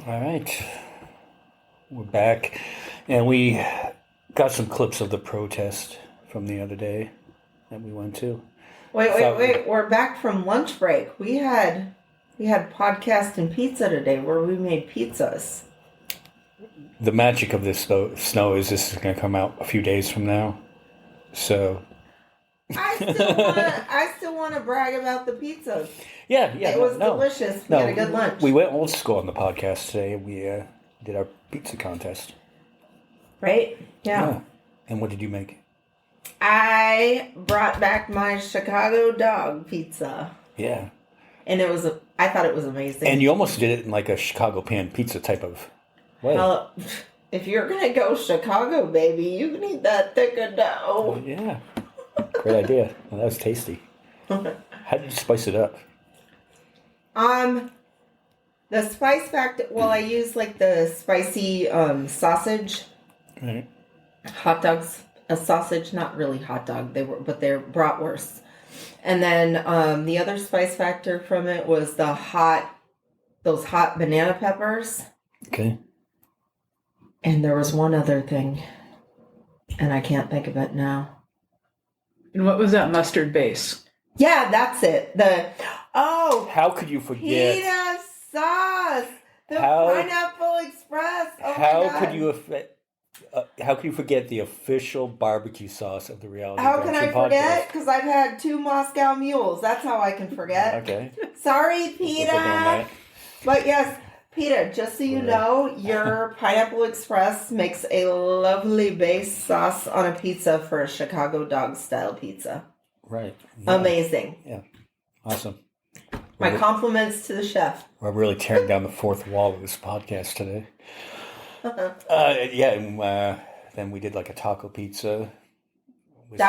All right, we're back, and we got some clips of the protest from the other day that we went to. Wait! We're back from lunch break. We had podcast and pizza today, where we made pizzas. The magic of this snow is this is going to come out a few days from now, so. I still want to brag about the pizzas. Yeah. It was delicious. We had a good lunch. We went old school on the podcast today. We did our pizza contest. Right? Yeah. And what did you make? I brought back my Chicago dog pizza. Yeah. And I thought it was amazing. And you almost did it in like a Chicago pan pizza type of way. Well, if you're going to go Chicago, baby, you need that thicker dough. Yeah. Great idea. Well, that was tasty. How did you spice it up? The spice factor. Well, I use like the spicy sausage. Right. Hot dogs. A sausage, not really hot dog. They're bratwursts. And then the other spice factor from it was those hot banana peppers. Okay. And there was one other thing, and I can't think of it now. And what was that mustard base? Yeah, that's it. How could you forget? Pita sauce. Pineapple Express. Oh how could you forget the official barbecue sauce of the Reality How can I Podcast? forget? Because I've had 2 Moscow Mules. That's how I can forget. Okay. Sorry, Pita. But yes, Pita, just so you know, your Pineapple Express makes a lovely base sauce on a pizza for a Chicago dog style pizza. Right. Yeah. Amazing. Yeah. Awesome. My compliments to the chef. We're really tearing down the fourth wall of this podcast today. Then we did like a taco pizza. With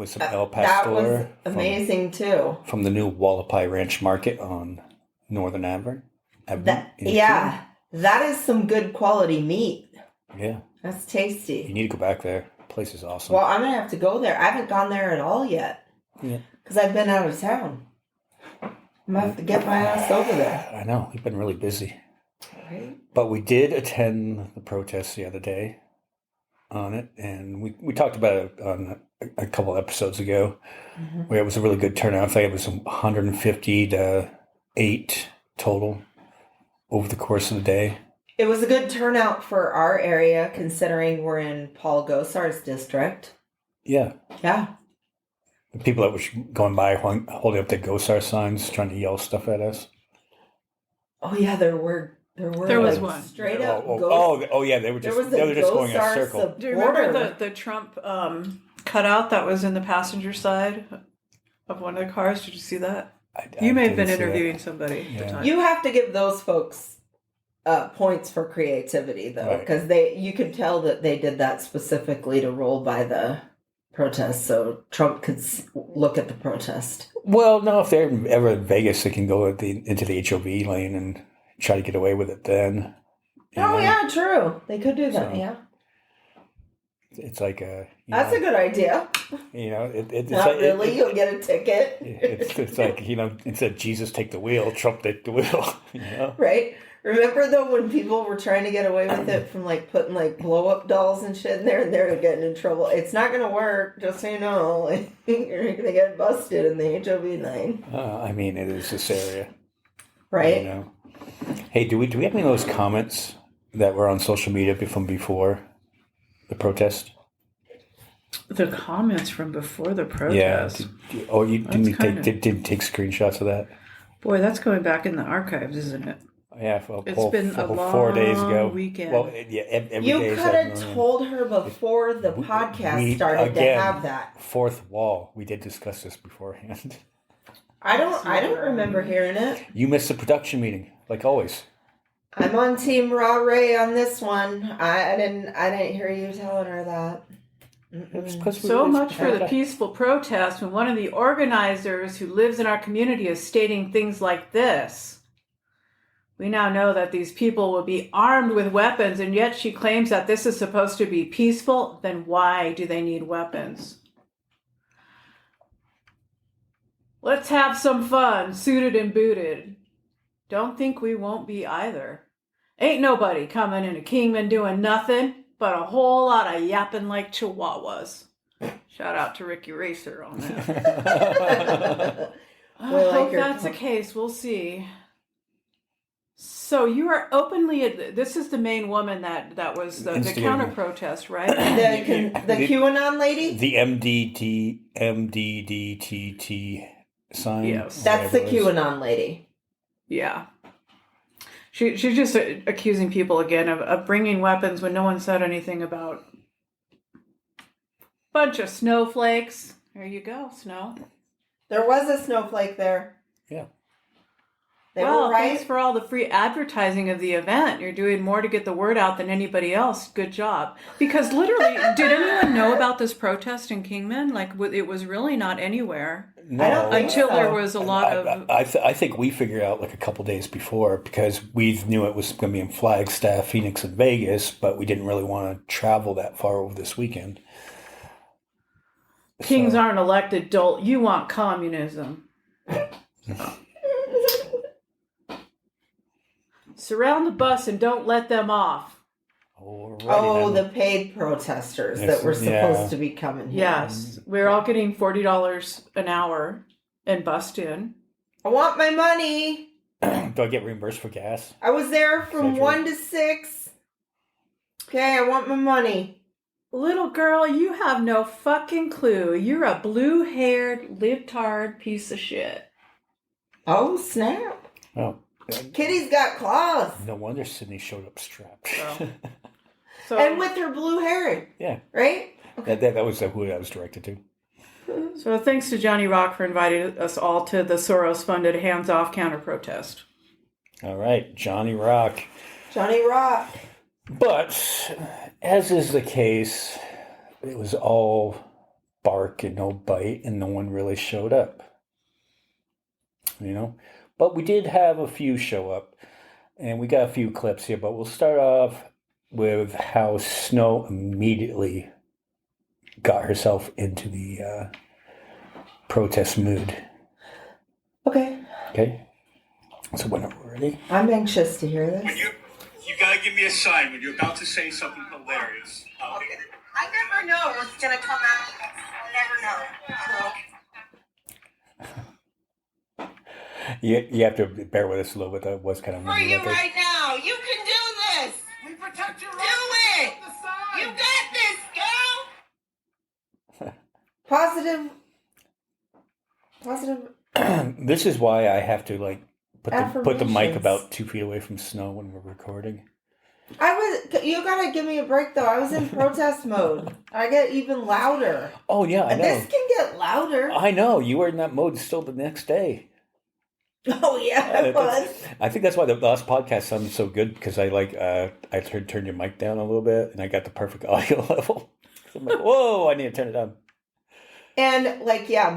some El Pastor. That was amazing too. From the new Wallapai Ranch Market on Northern Avenue. That is some good quality meat. Yeah. That's tasty. You need to go back there. The place is awesome. Well, I'm going to have to go there. I haven't gone there at all yet. Yeah. Because I've been out of town. I'm going to have to get my ass over there. I know. We've been really busy. Right. But we did attend the protest the other day on it. And we talked about it on a couple episodes ago. Mm-hmm. Where it was a really good turnout. I think it was 150 to 8 total over the course of the day. It was a good turnout for our area, considering we're in Paul Gosar's district. Yeah. Yeah. The people that were going by holding up the Gosar signs, trying to yell stuff at us. Oh yeah, there was one straight up. Yeah, they were just going in a circle. Do you remember the Trump cutout that was in the passenger side of one of the cars? Did you see that? You may have been interviewing somebody at the time. You have to give those folks points for creativity, though, because you could tell that they did that specifically to roll by the protest, so Trump could look at the protest. Well, no, if they're ever in Vegas, they can go into the HOV lane and try to get away with it then. Yeah, true. They could do that, yeah. It's like that's a good idea. It's not like, really. You'll get a ticket. It's like instead Jesus take the wheel, Trump take the wheel. Right. Remember though when people were trying to get away with it from like putting like blow up dolls and shit in there, and they're getting in trouble. It's not going to work. Just so you know, you're going to get busted in the HOV lane. It is this area, right? Hey, do we have any of those comments that were on social media from before the protest? The comments from before the protest. Yeah. You didn't take screenshots of that? Boy, that's going back in the archives, isn't it? Yeah, it's been a long 4 days ago. Weekend. Well, every you day could have told her before the podcast started to have that fourth wall. We did discuss this beforehand. I don't remember hearing it. You missed the production meeting, like always. I'm on Team Raw Ray on this one. I didn't hear you telling her that. So much for the peaceful protest when one of the organizers who lives in our community is stating things like this. We now know that these people will be armed with weapons, and yet she claims that this is supposed to be peaceful. Then why do they need weapons? Let's have some fun, suited and booted. Don't think we won't be either. Ain't nobody coming into Kingman doing nothing but a whole lot of yapping like chihuahuas. Shout out to Ricky Racer on that. I hope that's the case. We'll see. So you are openly, this is the main woman that was the counter protest, right? The QAnon lady? The MDDTT sign. Yes. That's the QAnon lady. Yeah. She's just accusing people again of bringing weapons when no one said anything about. Bunch of snowflakes. There you go, Snow. There was a snowflake there. Yeah. They were right. Thanks for all the free advertising of the event. You're doing more to get the word out than anybody else. Good job. Because literally, did anyone know about this protest in Kingman? Like, it was really not anywhere. No. I don't think until so. There was a lot of... I think we figured out like a couple days before because we knew it was going to be in Flagstaff, Phoenix, and Vegas, but we didn't really want to travel that far over this weekend. Kings aren't elected, dolt. You want communism. Surround the bus and don't let them off. The paid protesters that were supposed to be coming here. Yes. We're all getting $40 an hour and bussed in. I want my money. Do I get reimbursed for gas? I was there from 1 to 6. Okay, I want my money. Little girl, you have no fucking clue. You're a blue-haired, libtard piece of shit. Oh, snap. Oh. Kitty's got claws. No wonder Sydney showed up strapped. So, and with her blue hair. Yeah. Right? Okay. That was who I was directed to. So thanks to Johnny Rock for inviting us all to the Soros-funded hands-off counter-protest. All right, Johnny Rock. Johnny Rock. But, as is the case, it was all bark and no bite, and no one really showed up. You know? But we did have a few show up, and we got a few clips here, but we'll start off with how Snow immediately got herself into the protest mood. Okay. Okay? So whenever we're ready. I'm anxious to hear this. You gotta give me a sign when you're about to say something hilarious. Okay. I never know what's gonna come out. I never know. You have to bear with us a little bit. That was kind of... For you right now. You can do this. We protect your Do rights. it. You got this, girl. Positive. This is why I have to like put the mic Affirmations. about 2 feet away from Snow when we're recording. You gotta give me a break though. I was in protest mode. I get even louder. Oh yeah, I know. This can get louder. I know. You were in that mode still the next day. Oh yeah, I was. I think that's why the last podcast sounded so good because I turned your mic down a little bit and I got the perfect audio level. I'm like, whoa, I need to turn it down. And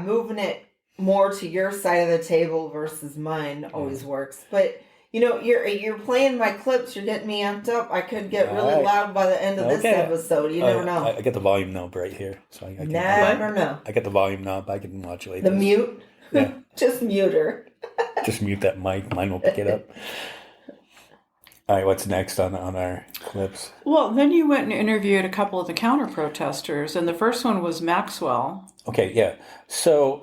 moving it more to your side of the table versus mine always works. But you're playing my clips. You're getting me amped up. I could get really loud by the end of this episode. You never know. I get the volume knob right here, so I can never know. I get the volume knob. I can modulate the this. mute. Yeah. Just mute her. Just mute that mic. Mine will pick it up. All right, what's next on our clips? Well, then you went and interviewed a couple of the counter-protesters, and the first one was Maxwell. Okay, yeah. So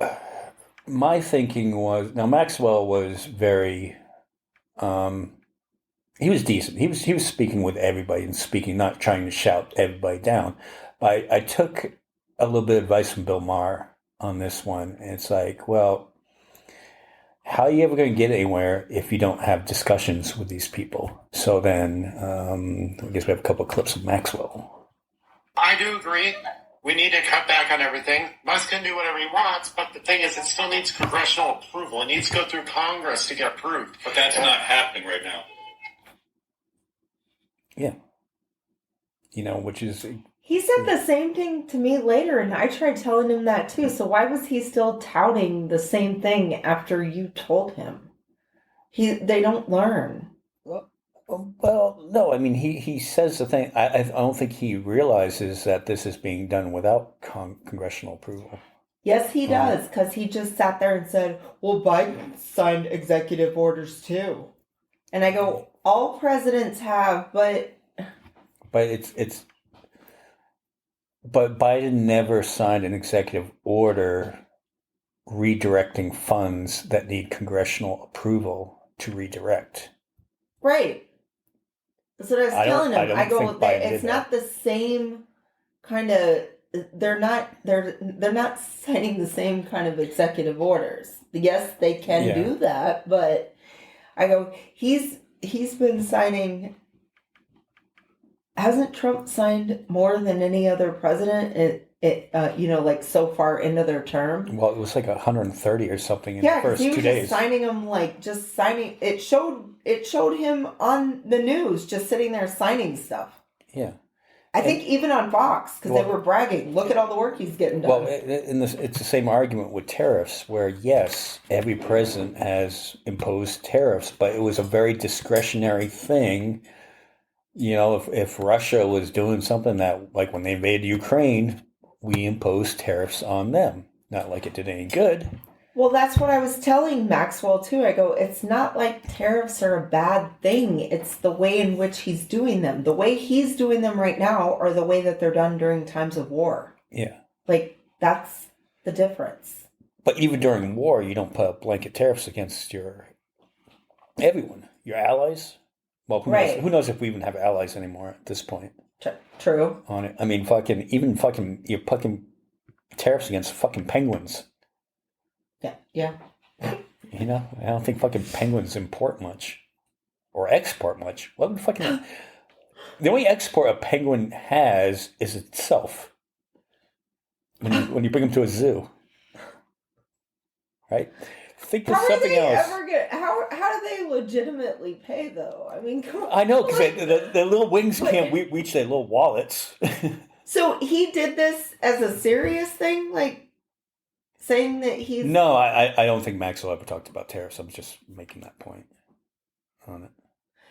my thinking was, now Maxwell was very, he was decent. He was speaking with everybody and not trying to shout everybody down. I took a little bit of advice from Bill Maher on this one, and it's like, well, how are you ever going to get anywhere if you don't have discussions with these people? So then, I guess we have a couple of clips of Maxwell. I do agree. We need to cut back on everything. Musk can do whatever he wants, but the thing is, it still needs congressional approval. It needs to go through Congress to get approved. But that's not happening right now. Yeah. Which is... He said the same thing to me later, and I tried telling him that too. So why was he still touting the same thing after you told him? They don't learn. Well, no, I mean, he says the thing. I don't think he realizes that this is being done without congressional approval. Yes, he does, because he just sat there and said, well, Biden signed executive orders too. And I go, all presidents have, but but Biden never signed an executive order redirecting funds that need congressional approval to redirect. right. That's what I was telling him. I go, it's not the same kind of. They're not signing the same kind of executive orders. Yes, they can do that, but I go, he's been signing. Hasn't Trump signed more than any other president? Like so far into their term. Well, it was like 130 or something in the first 2 days. Signing them, just signing. It showed him on the news, just sitting there signing stuff. Yeah. I think even on Fox, because they were bragging, look at all the work he's getting done. Well, it's the same argument with tariffs, where yes, every president has imposed tariffs, but it was a very discretionary thing. If Russia was doing something that, like when they invaded Ukraine, we imposed tariffs on them. Not like it did any good. Well, that's what I was telling Maxwell, too. I go, it's not like tariffs are a bad thing. It's the way in which he's doing them. The way he's doing them right now are the way that they're done during times of war. Yeah. That's the difference. But even during war, you don't put up blanket tariffs against everyone. Your allies. Well, who knows if we even have allies anymore at this point. True. On it. I mean, you're fucking tariffs against fucking penguins. Yeah. I don't think fucking penguins import much or export much. What would the only export a penguin has is itself. When you bring them to a zoo, right? Think of something else. How do they legitimately pay though? I mean, come on. I know, because the little wings can't reach their little wallets. So he did this as a serious thing, saying that he's... No, I don't think Maxwell ever talked about tariffs. I'm just making that point on it.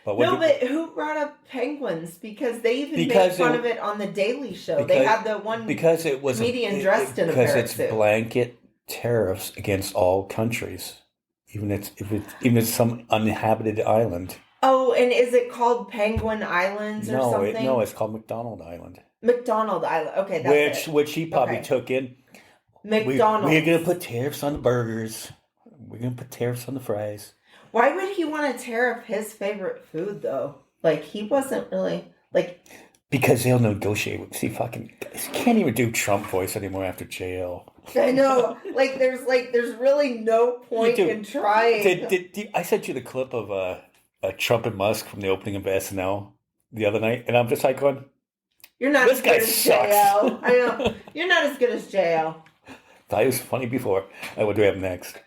But who brought up penguins? Because they even made fun of it on the Daily Show. They had the one comedian dressed in a parrot because it's blanket tariffs against all countries, even if it's some uninhabited island. Oh, and is it called Penguin Islands or something? No, it's called McDonald Island. McDonald Island. Okay, that's which he probably took in. McDonald's. We're going to put tariffs on the burgers. We're going to put tariffs on the fries. Why would he want to tariff his favorite food, though? He wasn't really, Because they'll negotiate with... See, fucking... Can't even do Trump voice anymore after jail. I know. There's really no point in trying. I sent you the clip of Trump and Musk from the opening of SNL the other night, and I'm just going... You're not as good as JL. I know. You're not as good as JL. Thought he was funny before. What do we have next?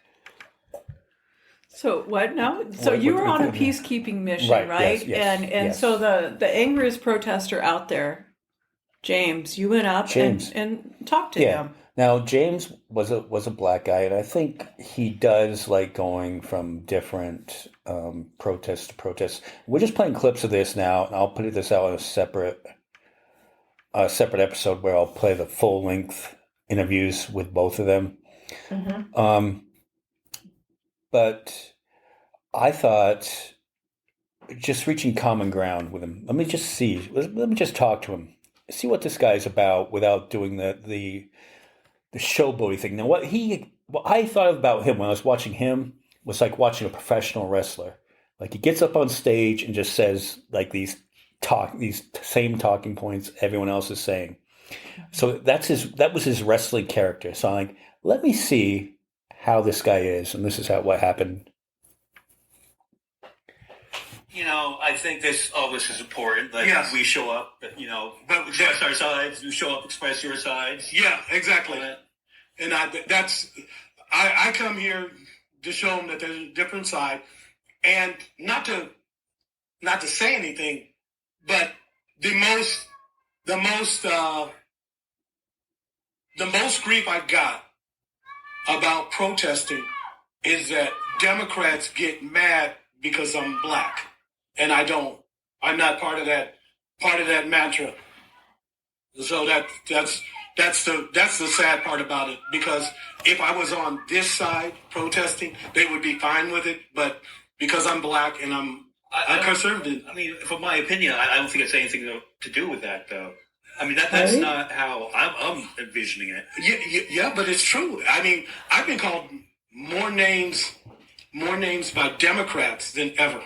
So what now? So you were on a peacekeeping mission, right? Yes, and yes. So the angriest protester out there, James, you went up and talked to him. Now James was a black guy, and I think he does like going from different protest to protest. We're just playing clips of this now, and I'll put this out in a separate episode where I'll play the full length interviews with both of them. Mm-hmm. But I thought just reaching common ground with him. Let me just talk to him, see what this guy's about without doing the showboaty thing. Now, what I thought about him when I was watching him was like watching a professional wrestler. Like he gets up on stage and just says like these same talking points everyone else is saying. So that was his wrestling character. So I'm like, let me see how this guy is, and this is what happened. I think all this is important. We show up, but express our sides. You show up, express your sides. Yeah, exactly. And I come here to show them that there's a different side, and not to say anything, but the most grief I got about protesting is that Democrats get mad because I'm black, and I don't I'm not part of that mantra. So that's the sad part about it, because if I was on this side protesting, they would be fine with it. But because I'm black and I'm conservative. I mean, from my opinion, I don't think it's anything to do with that, though. I mean, that's not how I'm envisioning it. Yeah, but it's true. I mean, I've been called more names by Democrats than ever.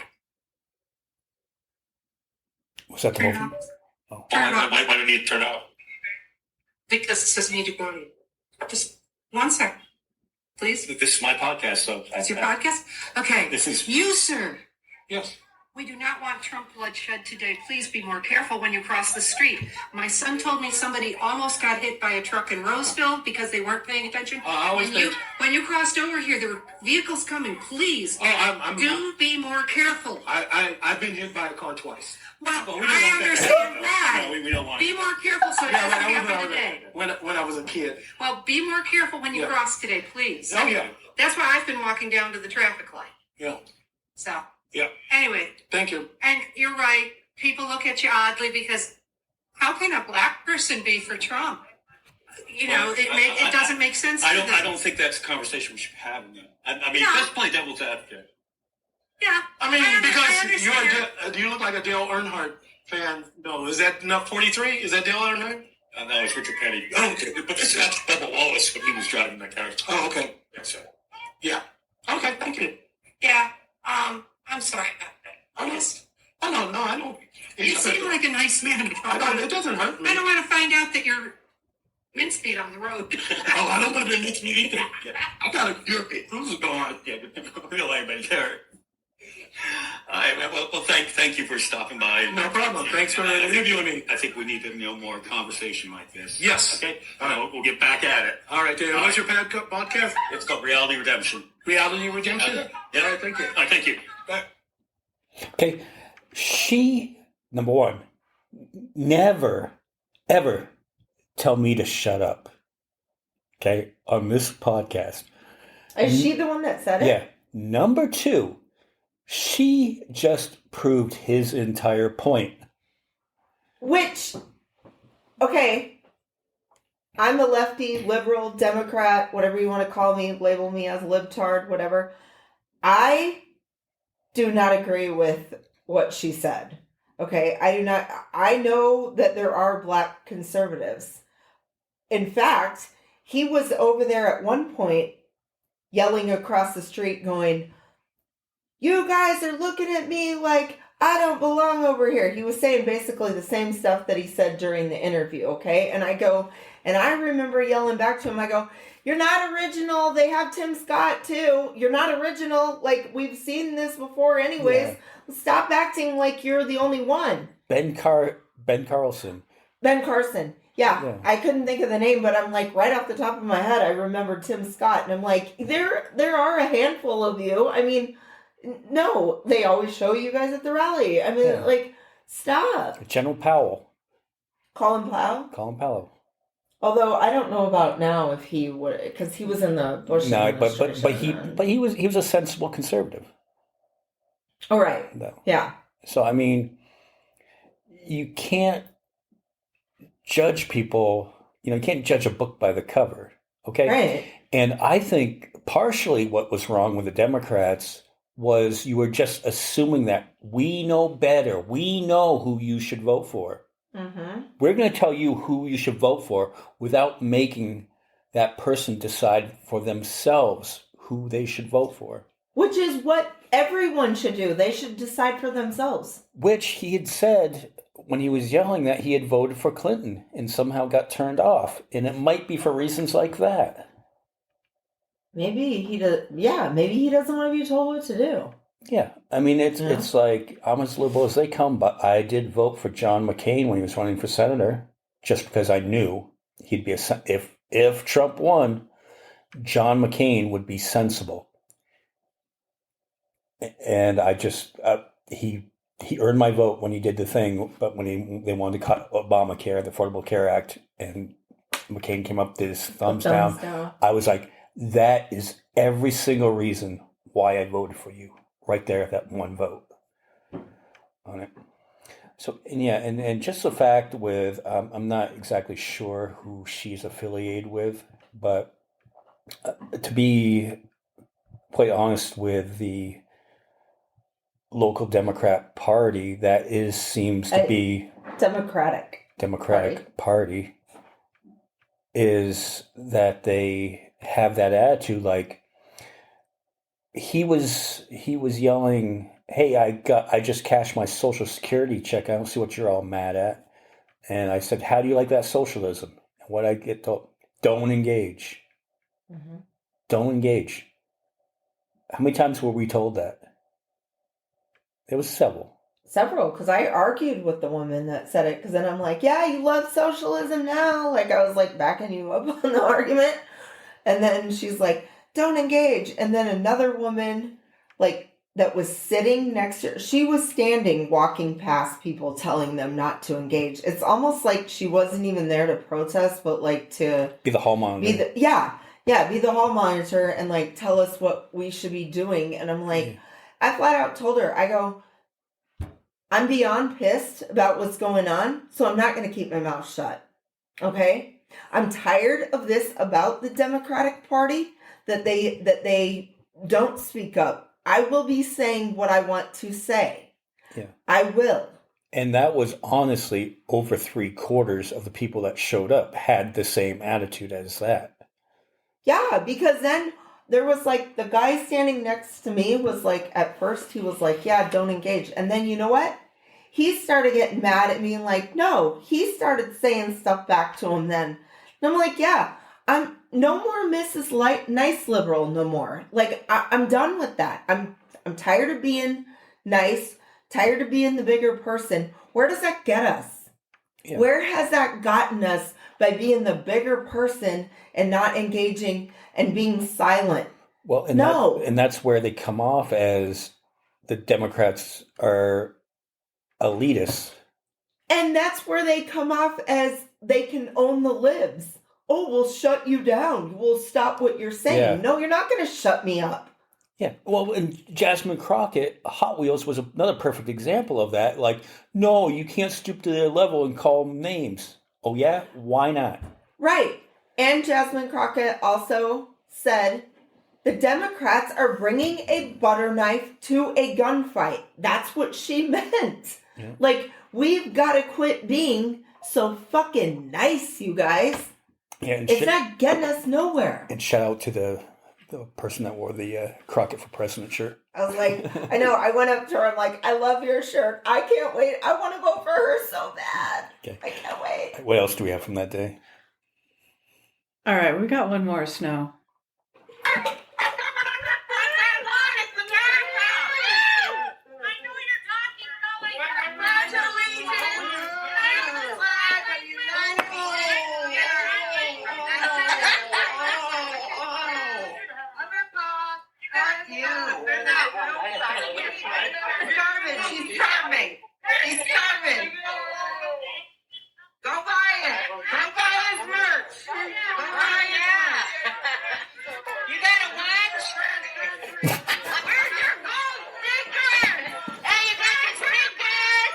Was that the motion? Oh. Why do we need to turn out? Because it says need to go. Just 1 second, please. This is my podcast, so... It's your podcast? Okay. This is... You, sir. Yes. We do not want Trump bloodshed today. Please be more careful when you cross the street. My son told me somebody almost got hit by a truck in Roseville because they weren't paying attention. When you crossed over here, there were vehicles coming. Please, be more careful. I've been hit by a car twice. Well, I understand that. No, we don't want be more careful so it doesn't happen today. When I was a kid. Well, be more careful when you cross today, please. Oh, yeah. That's why I've been walking down to the traffic light. Yeah. So... Yeah. Anyway. Thank you. And you're right. People look at you oddly because how can a black person be for Trump? You know, it doesn't make sense. I don't think that's a conversation we should be having. I mean, let's play devil's advocate. Yeah. I mean, because you look like a Dale Earnhardt fan. No, is that not 43? Is that Dale Earnhardt? No, it's Richard Petty. Oh, okay. But that's Bubba Wallace when he was driving that car. Oh, okay. Yes, sir. Yeah. Okay. Thank you. Yeah. I'm sorry about that. I don't. You seem like a nice man. It doesn't hurt me. I don't want to find out that you're mincemeat on the road. Oh, I don't want to be mincemeat either. I got a European cruiser going. Yeah, but real anybody there. All right, well, thank you for stopping by. No problem. Thanks for interviewing me. I think we need to know more conversation like this. Yes. Okay. All right. We'll get back at it. All right, David. What's your podcast? It's called Reality Redemption. Reality Redemption? Yeah. All right, thank you. All right, thank you. Okay. She, number one, never, ever tell me to shut up. Okay. On this podcast. Is she the one that said it? Yeah. Number two, she just proved his entire point. Which, okay, I'm a lefty, liberal, Democrat, whatever you want to call me, label me as a libtard, whatever. I do not agree with what she said. Okay, I know that there are black conservatives. In fact, he was over there at one point yelling across the street going, "You guys are looking at me like I don't belong over here." He was saying basically the same stuff that he said during the interview, okay? And I remember yelling back to him, I go, "You're not original. They have Tim Scott too. You're not original. Like, we've seen this before anyways. Yeah. Stop acting like you're the only one." Ben Carlson. Ben Carson. Yeah, I couldn't think of the name, but I'm like, right off the top of my head, I remember Tim Scott. And I'm like, there are a handful of you. I mean, no, they always show you guys at the rally. I mean, like, stop. General Powell. Colin Powell. Although I don't know about now if he would, because he was in the Bush administration. but he was a sensible conservative. Oh, right. No. Yeah. So I mean, you can't judge people. You can't judge a book by the cover. Okay. Right. And I think partially what was wrong with the Democrats was you were just assuming that we know better. We know who you should vote for. Mm-hmm. We're going to tell you who you should vote for without making that person decide for themselves who they should vote for. Which is what everyone should do. They should decide for themselves. Which he had said when he was yelling that he had voted for Clinton and somehow got turned off. And it might be for reasons like that. Maybe he does. Yeah, maybe he doesn't want to be told what to do. Yeah, I mean, it's like, I'm as liberal as they come, but I did vote for John McCain when he was running for senator, just because I knew he'd be if Trump won, John McCain would be sensible. And I just, he earned my vote when he did the thing, but when they wanted to cut Obamacare, the Affordable Care Act, and McCain came up with his thumbs down, I was like, that is every single reason why I voted for you. Right there, that one vote on it. So and just the fact with I'm not exactly sure who she's affiliated with, but to be quite honest with the local Democrat Party, that seems to be Democratic Party, is that they have that attitude. Like he was yelling, "Hey, I just cashed my Social Security check. I don't see what you're all mad at." And I said, "How do you like that socialism?" And what I get told, don't engage. Mm-hmm. Don't engage. How many times were we told that? There was several. Because I argued with the woman that said it, because then I'm like, yeah, you love socialism now. Like, I was like backing you up on the argument. And then she's like, don't engage. And then another woman, like, that was sitting next to her, she was standing, walking past people, telling them not to engage. It's almost like she wasn't even there to protest, but like to be the hall monitor. Be the hall monitor and like tell us what we should be doing. And I'm like, I flat out told her, I go, I'm beyond pissed about what's going on, so I'm not going to keep my mouth shut. Okay? I'm tired of this about the Democratic Party, that they don't speak up. I will be saying what I want to say. Yeah. I will. And that was honestly over 3/4 of the people that showed up had the same attitude as that. Yeah, because then there was like the guy standing next to me was like, at first he was like, yeah, don't engage. And then you know what? He started getting mad at me and like, no, he started saying stuff back to him then. And I'm like, yeah, I'm no more Mrs. Nice Liberal no more. Like, I'm done with that. I'm tired of being nice, tired of being the bigger person. Where does that get us? Yeah. Where has that gotten us by being the bigger person and not engaging and being silent? Well, and that's where they come off as the Democrats are elitists. And that's where they come off as they can own the libs. Oh, we'll shut you down. We'll stop what you're saying. Yeah. No, you're not going to shut me up. Yeah. Well, and Jasmine Crockett, Hot Wheels was another perfect example of that. Like, no, you can't stoop to their level and call them names. Oh, yeah? Why not? Right. And Jasmine Crockett also said the Democrats are bringing a butter knife to a gunfight. That's what she meant. Yeah. Like, we've got to quit being so fucking nice, you guys. Yeah, it's not getting us nowhere. And shout out to the person that wore the Crockett for President shirt. I was like, I know, I went up to her, I'm like, I love your shirt. I can't wait. I want to vote for her so bad. Okay. I can't wait. What else do we have from that day? All right, we got one more, Snow. She's charming. She's charming. Go buy it. Go buy his merch. Go buy it. You got a watch? Where's your gold sticker? Hey, you got your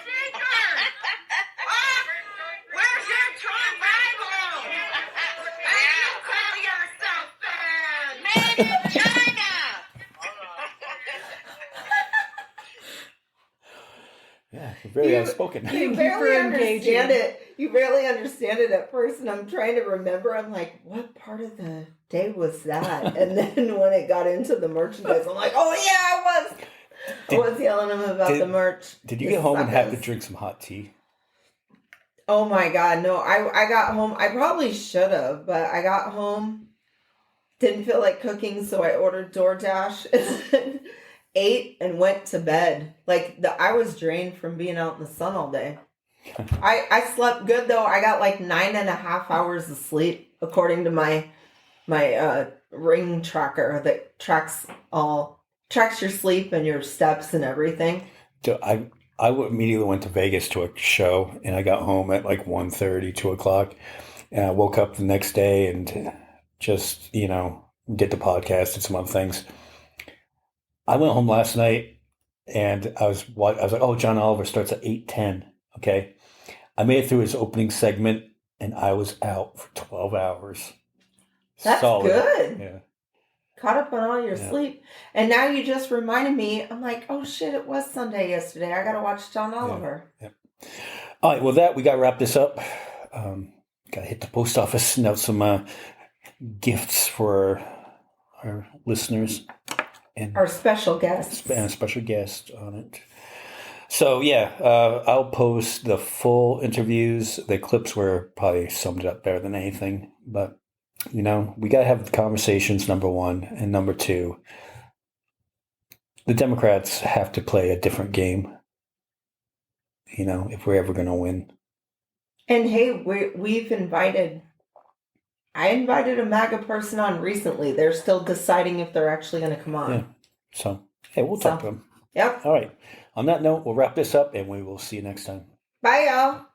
sticker. Oh, where's your Trump Bible? Hey, you call yourself fan. Made in China. Yeah, very outspoken. You barely understand it. You barely understand it at first, and I'm trying to remember. I'm like, what part of the day was that? And then when it got into the merchandise, I'm like, oh yeah, I was yelling at him about the merch. Did you get home and have to drink some hot tea? Oh my God, no. I got home. I probably should have, but I got home, didn't feel like cooking, so I ordered DoorDash. Ate and went to bed. Like I was drained from being out in the sun all day. I slept good though. I got like 9.5 hours of sleep according to my ring tracker that tracks your sleep and your steps and everything. So I immediately went to Vegas to a show and I got home at like 1:30, 2 o'clock, and I woke up the next day and just did the podcast and some other things. I went home last night and I was like, oh, John Oliver starts at 8:10. Okay. I made it through his opening segment and I was out for 12 hours. That's good. Yeah. Caught up on all your sleep. And now you just reminded me. I'm like, oh shit, it was Sunday yesterday. I got to watch John Oliver. Yeah. All right. Well, we got to wrap this up. Got to hit the post office and out some gifts for our listeners. And our special guest. And a special guest on it. So, I'll post the full interviews. The clips were probably summed it up better than anything. But, we got to have the conversations, number one. And number two, the Democrats have to play a different game, if we're ever going to win. And hey, I invited a MAGA person on recently. They're still deciding if they're actually going to come on. Yeah. So, hey, we'll talk to them. Yep. All right. On that note, we'll wrap this up and we will see you next time. Bye, y'all.